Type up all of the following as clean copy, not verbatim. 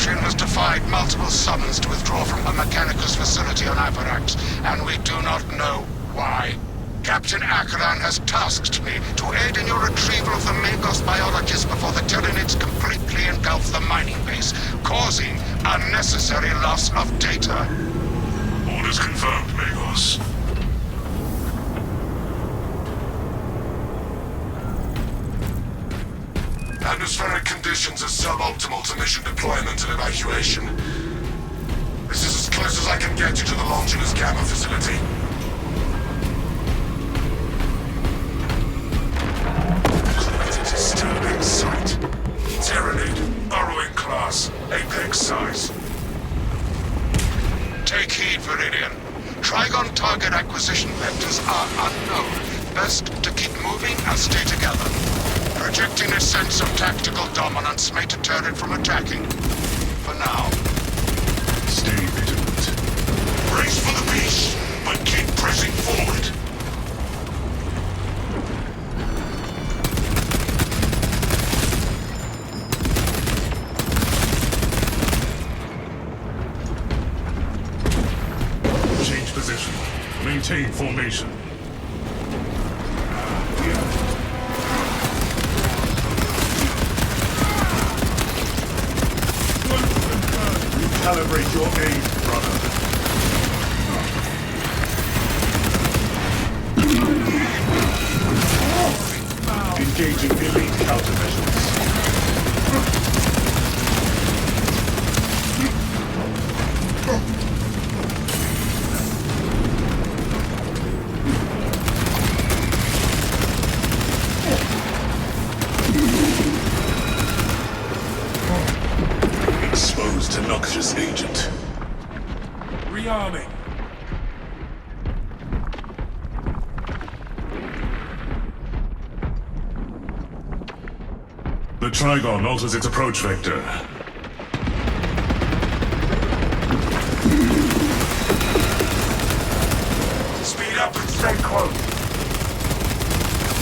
Metrian has defied multiple summons to withdraw from the Mechanicus facility on Avarax, and we do not know why. Captain Acheron has tasked me to aid in your retrieval of the Magos Biologis before the Tyranids completely engulf the mining base, causing unnecessary loss of data. Orders confirmed, Magos. Atmospheric conditions are suboptimal to mission deployment and evacuation. This is as close as I can get you to the Longinus Gamma facility. It is still in sight. Tyranid, burrowing class, apex size. Take heed, Viridian. Trygon target acquisition vectors are unknown. Best to keep moving and stay together. Projecting a sense of tactical dominance may deter it from attacking. For now. Stay vigilant. Brace for the beast, but keep pressing forward. Change position. Maintain formation. Calibrate your aim, brother. Engaging elite countermeasures. Exposed to noxious agent. Rearming. The Trygon alters its approach vector. Speed up and stay close.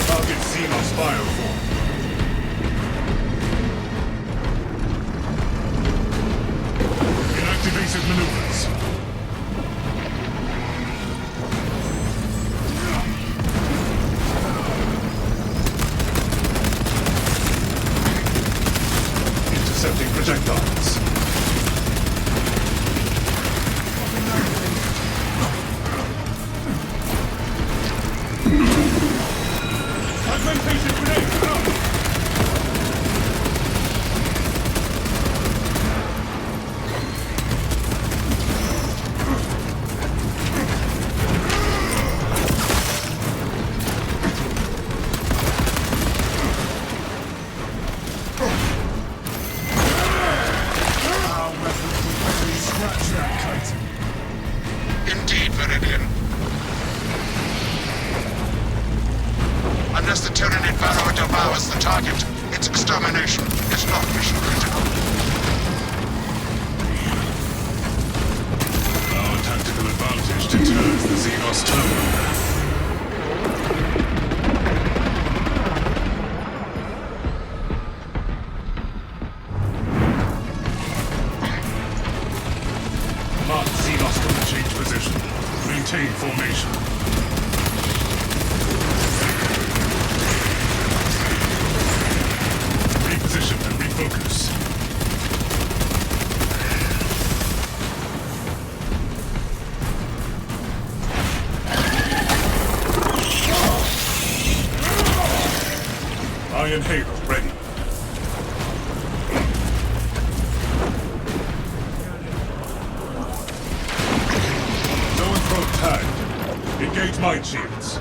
Target Xenos bioform. Inactivated maneuvers. Intercepting projectiles. Fragmentation grenade! Up! Indeed, Viridian. Unless the Tyranid Barrow devours the target, its extermination is not mission critical. Our tactical advantage deters the Xenos terminal. Mark Xenos to change position. Maintain formation. Reposition and refocus. Iron Halo ready. Engage mind shields.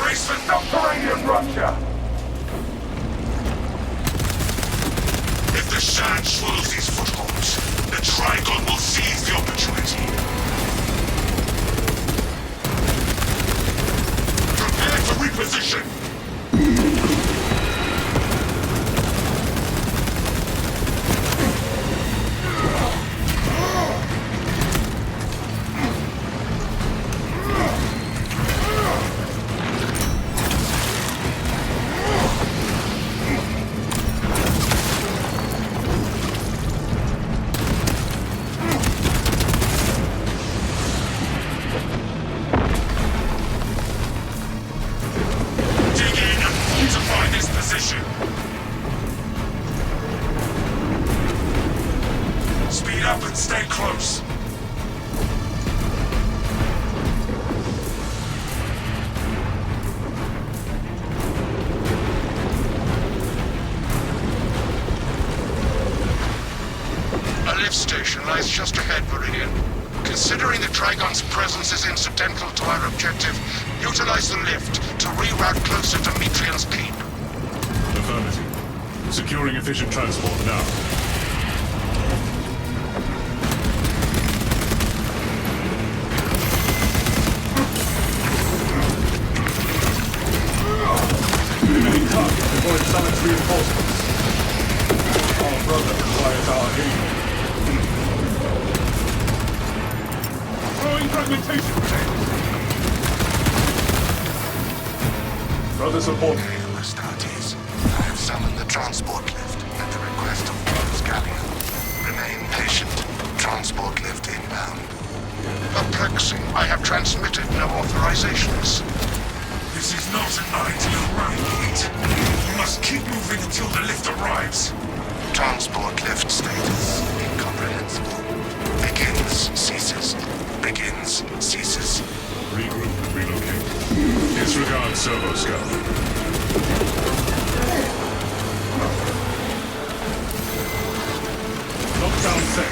Brace for subterranean rupture. If the Shan swallows these but stay close. A lift station lies just ahead, Meridian. Considering the Trygon's presence is incidental to our objective, utilize the lift to reroute closer to Metrian's keep. Affirmative. Securing efficient transport now. Main target before it summons reinforcements. Our brother requires our aid. Throwing fragmentation grenades. Brother support. Astartes, I have summoned the transport lift at the request of Brothers Gallia. Remain patient. Transport lift inbound. Perplexing. I have transmitted no authorizations. This is not an ideal running gate. You must keep moving until the lift arrives. Transport lift status incomprehensible. Begins, ceases. Begins, ceases. Regroup and relocate. Disregard servo scout. Lockdown set.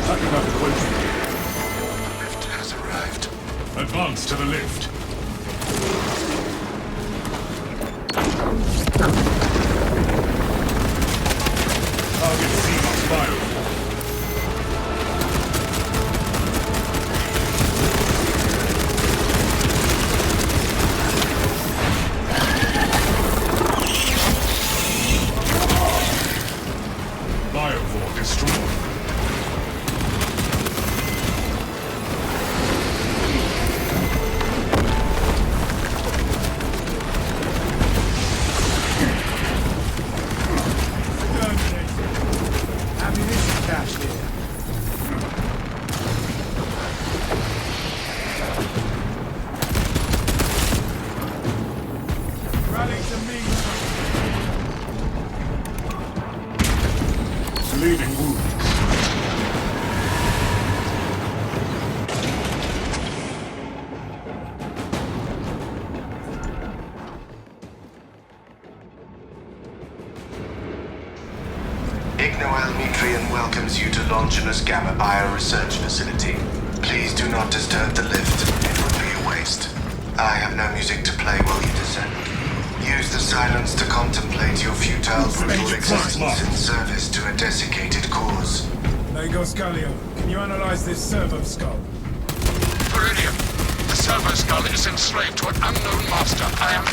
Packing up equipment. Lift has arrived. Advance to the lift. Target CMOS bio. Biovore destroyed. Ammunition cache here. Rally to me. Bleeding wounds. Ignoelle Metrian welcomes you to Longinus Gamma Bioresearch Facility. Please do not disturb the lift. It would be a waste. I have no music to play while you descend. Use the silence to contemplate your futile, brutal existence in service to a desiccated cause. Magos Biologis, can you analyze this servo skull? Meridian, the servo skull is enslaved to an unknown master. I am...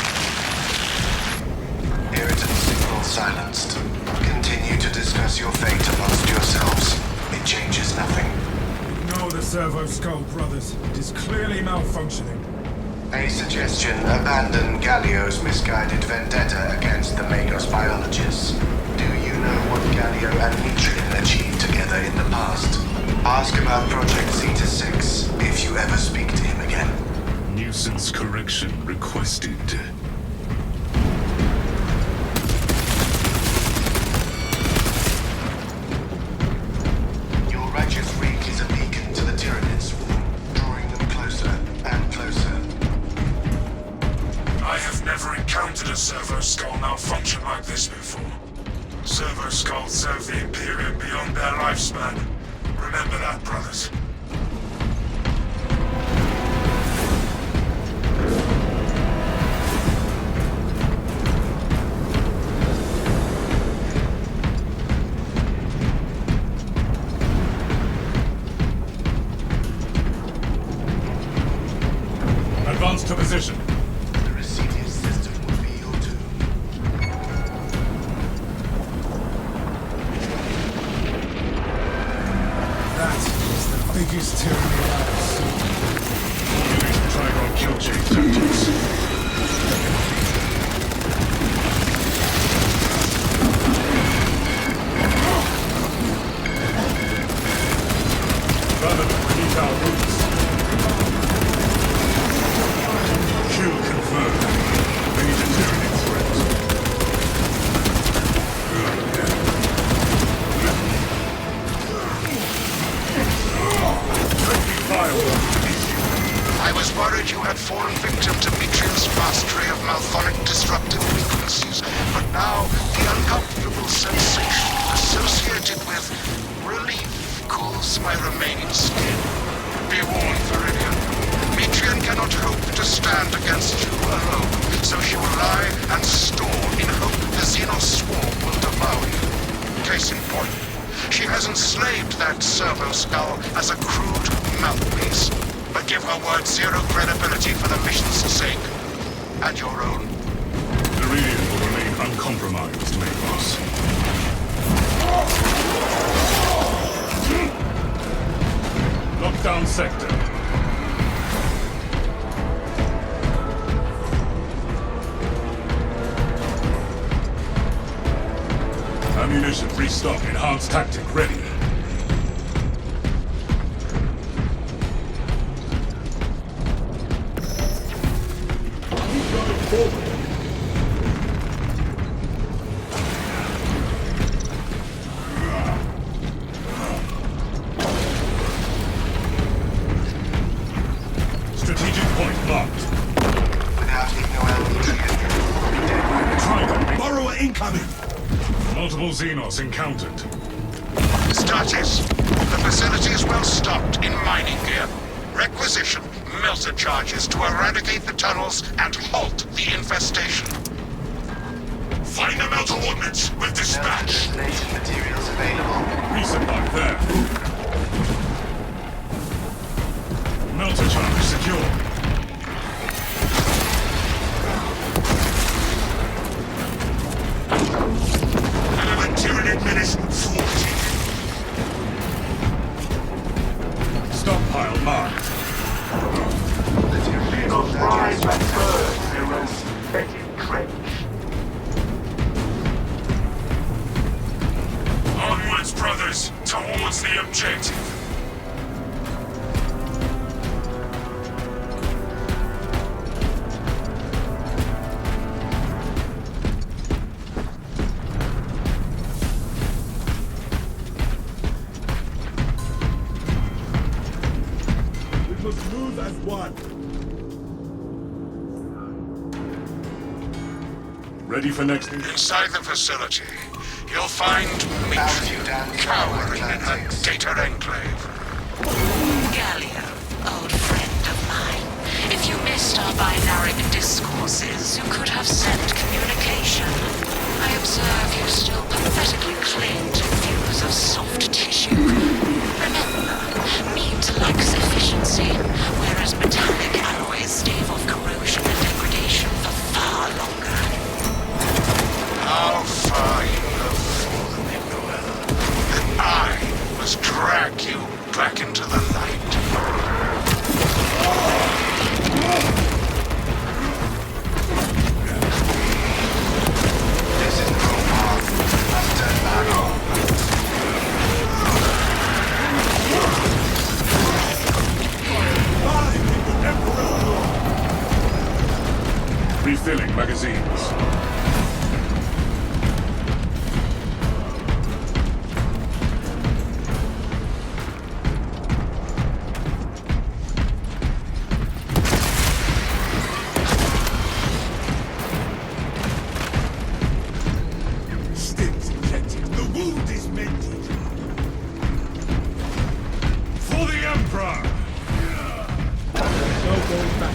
Irritant signal silenced. Continue to discuss your fate amongst yourselves. It changes nothing. Ignore the servo skull, brothers. It is clearly malfunctioning. A suggestion, abandon Gallio's misguided vendetta against the Magos Biologis. Do you know what Gallio and Metrian achieved together in the past? Ask about Project Zeta 6, if you ever speak to him again. Nuisance correction requested. Your righteous reek is a beacon to the Tyranids, drawing them closer and closer. I have never encountered a servo skull malfunction like this before. Servo skulls serve the Imperium beyond their lifespan. Remember that, brothers. Advance to position. The Receiving system will be your doom. That is the biggest tyranny I've seen. Formulate Trygon kill chain tactics. Brother, we need our roots. Kill confirmed. Major Tyranid threat. malphonic disruptive frequencies, but now the uncomfortable sensation associated with relief cools my remaining skin. Be warned, Viridian. Metrian cannot hope to stand against you alone, so she will lie and store in hope the Xenos swarm will devour you. Case in point, she has enslaved that servo skull as a crude mouthpiece, but give her word zero credibility for the mission's sake, and your own. Viridian will remain uncompromised, Magos. Lockdown sector. Ammunition restock, enhanced tactic ready. Keep going forward. Strategic point locked. Without Ignoelle Metrian, you'll be dead by the Trygon. Borrower incoming! Multiple Xenos encountered. Status. The facility is well stocked in mining gear. Requisition melter charges to eradicate the tunnels and halt the infestation. Find the melter ordnance with dispatch. destination materials available. Resupply there. Melter charge secure. Tyranid menace 40. Stockpile marked. The Tyranid Rise and digest burn, heroes. Petty trench. Onwards, brothers, towards the objective. We must move as one. Ready for next. Inside the facility, you'll find Altitude Metrian and cowering in her Atlantics. data enclave. Gallia, old friend of mine. If you missed our binaric discourses, you could have sent communication. I observe you still pathetically cling to views of soft tissue. Remember, meat lacks efficiency, whereas metallic alloys stave off corrosion and degradation for far longer. How far you have fallen, Ignoelle, that I must drag you back into the light. This is the wrong path. We must turn back. Refilling magazines. Stims injected. The wound is mended. For the Emperor! No going back.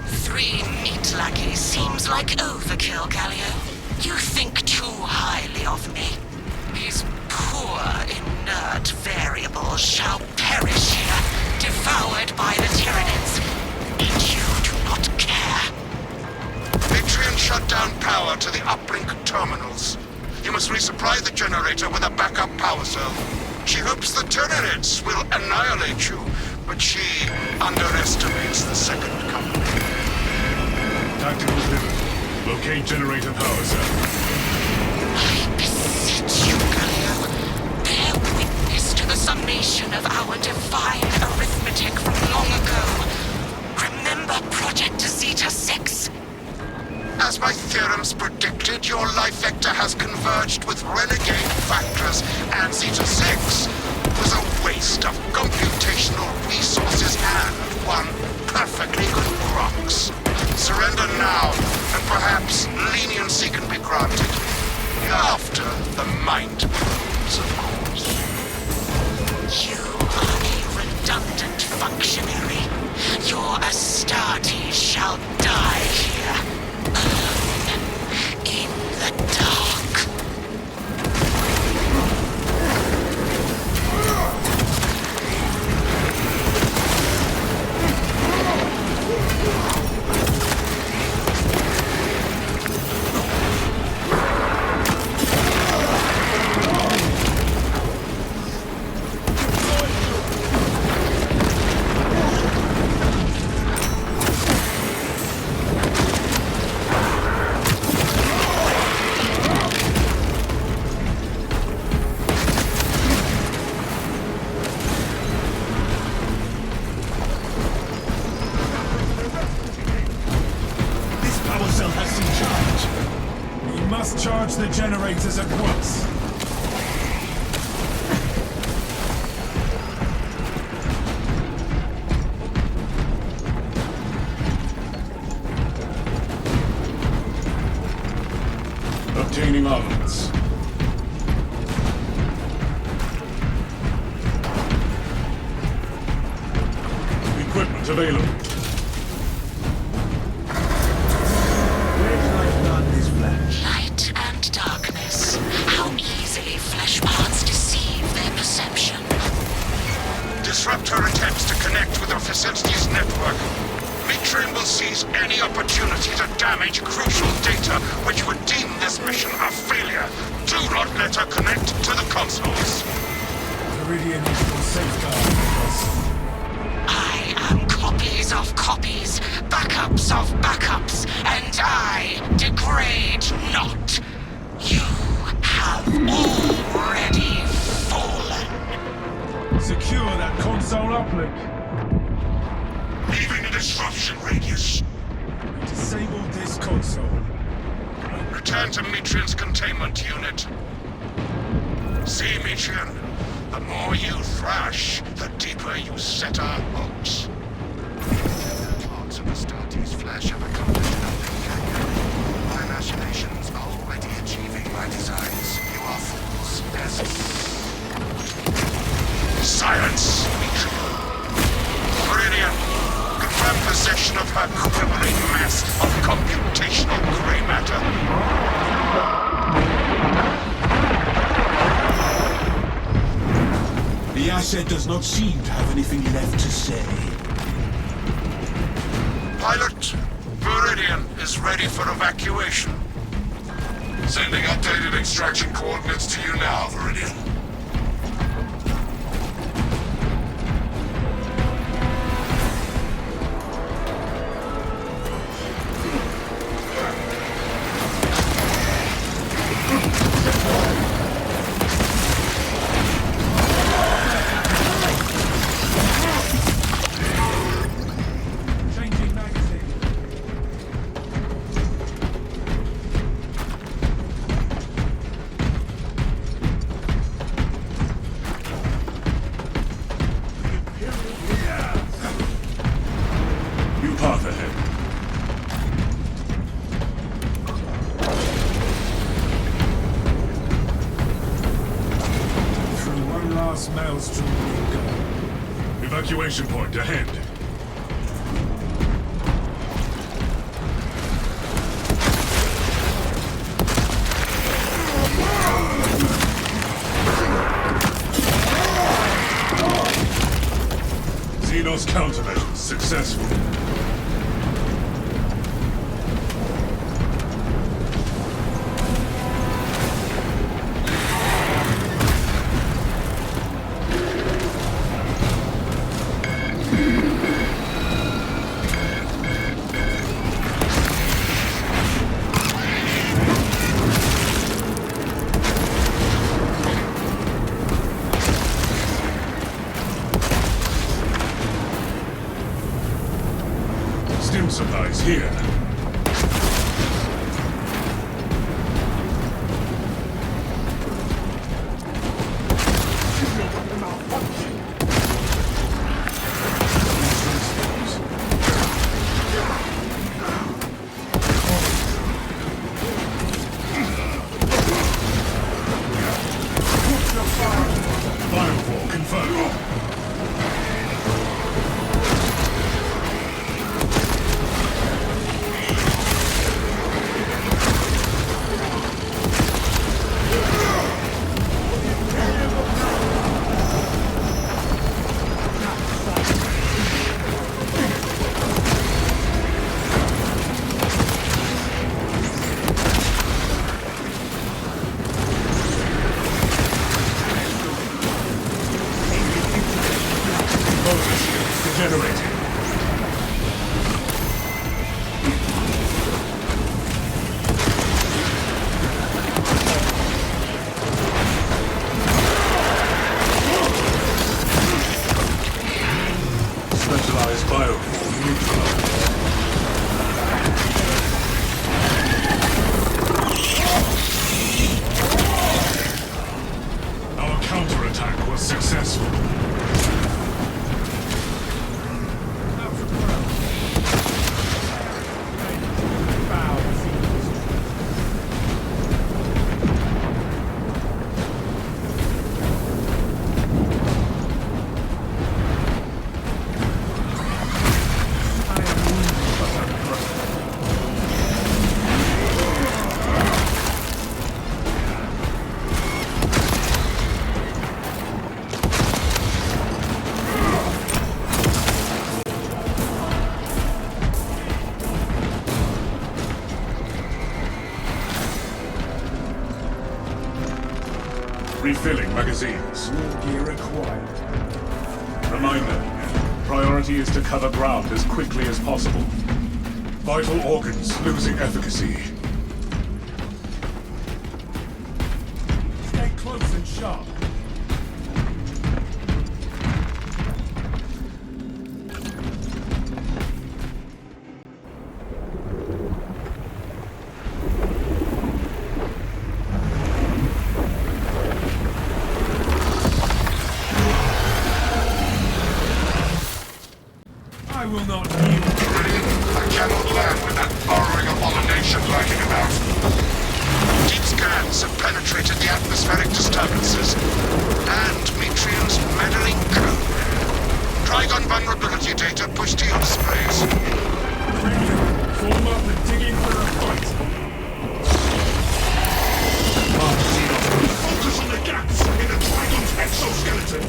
3 meat lackeys seems like overkill, Gallia. You think too highly of me. These poor, inert variables shall perish here, devoured by the Tyranids. And you do not care. Metrian shut down power to the uplink terminals. You must resupply the generator with a backup power cell. She hopes the Tyranids will annihilate you, but she underestimates the second company. Tactical pivot. Locate generator power cell. I beseech you, Gallia. Bear witness to the summation of our divine arithmetic from long ago. Remember Project Zeta 6? As my theorems predicted, your life vector has converged with renegade factors, and Zeta 6 was a waste of computational resources and functionary. Your Astartes shall die here, alone, in the dark. Charge the generators at once. Obtaining armaments. Equipment available. Light and darkness. How easily flesh parts deceive their perception. Disrupt her attempts to connect with our facility's network. Metrian will seize any opportunity to damage crucial data which would deem this mission a failure. Do not let her connect to the consoles. Meridian will safeguard us. I am copies of copies, backups of backups, and I degrade not. You have already fallen. Secure that console uplink. Leaving the disruption radius. Disable this console. Return to Metrian's containment unit. See, Metrian, the more you thrash, the deeper you set our hooks. Parts of Astartes' flesh have accomplished nothing yet. My machinations are already achieving my designs. You are fools, peasants. Silence, Metrian. Meridian, confirm possession of her quivering mass of computational gray matter. The asset does not seem to have anything left to say. Pilot, Meridian is ready for evacuation. Sending updated extraction coordinates to you now, Meridian. Evacuation point ahead. Xenos countermeasures successful. Supplies here. Firewall confirmed. bioform neutralized. Our counterattack was successful. Refilling magazines. New gear acquired. Reminder, priority is to cover ground as quickly as possible. Vital organs losing efficacy. Stay close and sharp. I will not yield. I cannot land with that burrowing abomination lurking about. Deep scans have penetrated the atmospheric disturbances and Metrian's meddling code. Trygon vulnerability data pushed to your displays. Form up and dig in for a fight. Focus on the gaps in the Trygon's exoskeleton.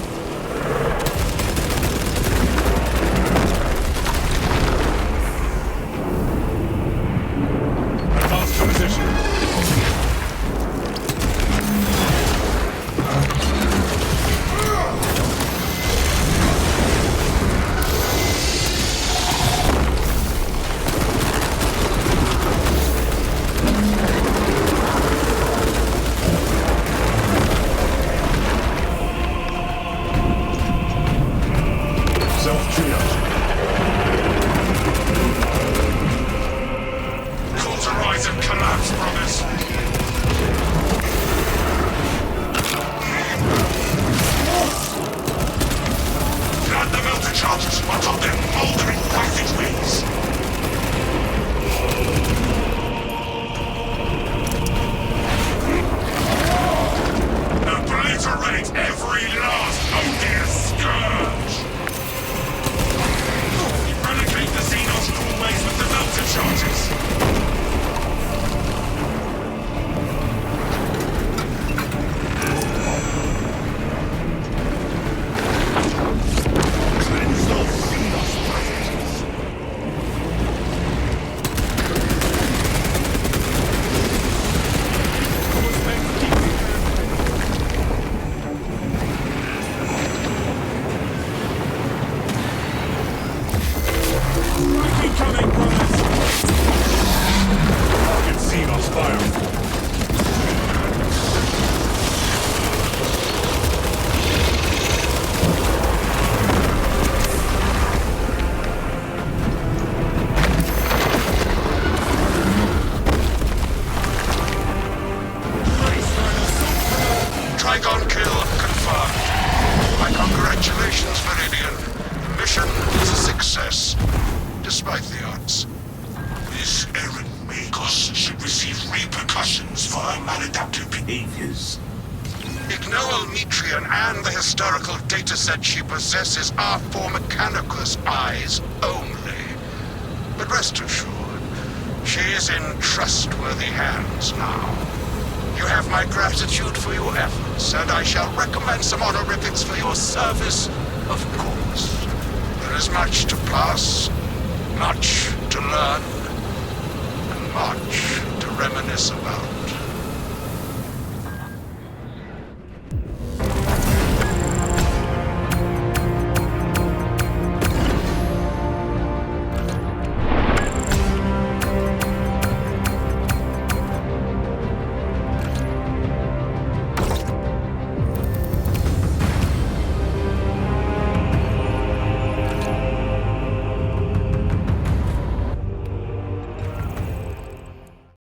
Advance to position. Self-triage. Cauterize and collapse, brothers. Flood the melter charges until they're moldering passageways. Obliterate every last odious scourge. Eradicate the Xenos doorways with the melter charges. Cleanse those Xenos passages. Incoming, brothers. Target Xenos bioform. Trygon kill confirmed. My congratulations, Meridian. Mission is a success, despite the odds. This errant Magos should receive repercussions for her maladaptive behaviors. Ignoelle Metrian and the historical dataset she possesses are for Mechanicus eyes only. But rest assured, she is in trustworthy hands now. You have my gratitude for your efforts, and I shall recommend some honorifics for your service, of course. There is much to pass, much to learn, and much to reminisce about.